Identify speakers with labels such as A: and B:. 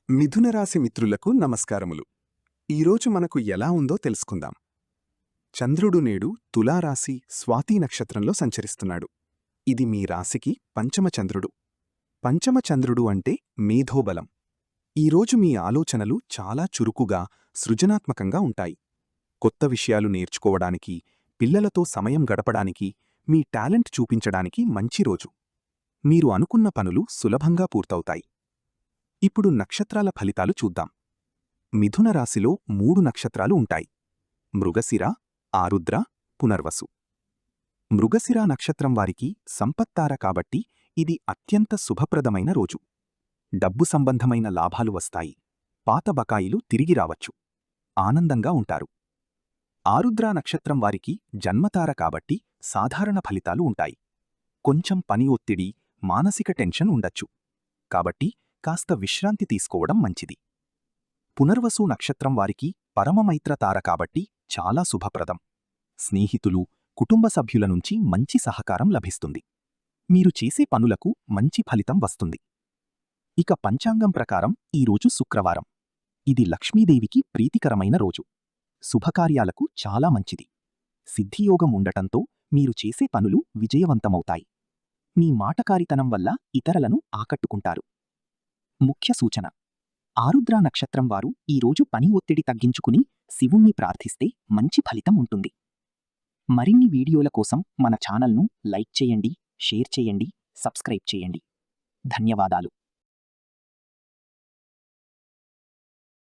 A: మిథున రాశి మిత్రులకు నమస్కారములు. ఈరోజు మనకు ఎలా ఉందో తెలుసుకుందాం. చంద్రుడు నేడు తులారాశి స్వాతి నక్షత్రంలో సంచరిస్తున్నాడు. ఇది మీ రాశికి పంచమ చంద్రుడు. పంచమ చంద్రుడు అంటే మేధోబలం. ఈరోజు మీ ఆలోచనలు చాలా చురుకుగా, సృజనాత్మకంగా ఉంటాయి. కొత్త విషయాలు నేర్చుకోవడానికి, పిల్లలతో సమయం గడపడానికి, మీ టాలెంట్ చూపించడానికి మంచి రోజు. మీరు అనుకున్న పనులు సులభంగా పూర్తవుతాయి. ఇప్పుడు నక్షత్రాల ఫలితాలు చూద్దాం. మిథున రాశిలో 3 నక్షత్రాలు ఉంటాయి: మృగశిర, ఆరుద్ర, పునర్వసు. మృగశిర నక్షత్రం వారికి సంపత్తార కాబట్టి ఇది అత్యంత శుభప్రదమైన రోజు. డబ్బు సంబంధమైన లాభాలు వస్తాయి. పాత బకాయిలు తిరిగి రావచ్చు. ఆనందంగా ఉంటారు. ఆరుద్ర నక్షత్రం వారికి జన్మతార కాబట్టి సాధారణ ఫలితాలు ఉంటాయి. కొంచెం పని ఒత్తిడి, మానసిక టెన్షన్ ఉండొచ్చు. కాబట్టి కాస్త విశ్రాంతి తీసుకోవడం మంచిది. పునర్వసు నక్షత్రం వారికి పరమమైత్ర తార కాబట్టి చాలా శుభప్రదం. స్నేహితులు, కుటుంబ సభ్యుల నుంచి మంచి సహకారం లభిస్తుంది. మీరు చేసే పనులకు మంచి ఫలితం వస్తుంది. ఇక పంచాంగం ప్రకారం ఈరోజు శుక్రవారం. ఇది లక్ష్మీదేవికి ప్రీతికరమైన రోజు. శుభకార్యాలకు చాలా మంచిది. సిద్ధియోగం ఉండటంతో మీరు చేసే పనులు విజయవంతమవుతాయి. మీ మాటకారితనం వల్ల ఇతరులను ఆకట్టుకుంటారు. ముఖ్య సూచన: ఆరుద్ర నక్షత్రం వారు ఈరోజు పని ఒత్తిడి తగ్గించుకుని శివుణ్ణి ప్రార్థిస్తే మంచి ఫలితం ఉంటుంది. మరిన్ని వీడియోల కోసం మన ఛానల్ను లైక్ చేయండి, షేర్ చేయండి, సబ్స్క్రైబ్ చేయండి. ధన్యవాదాలు.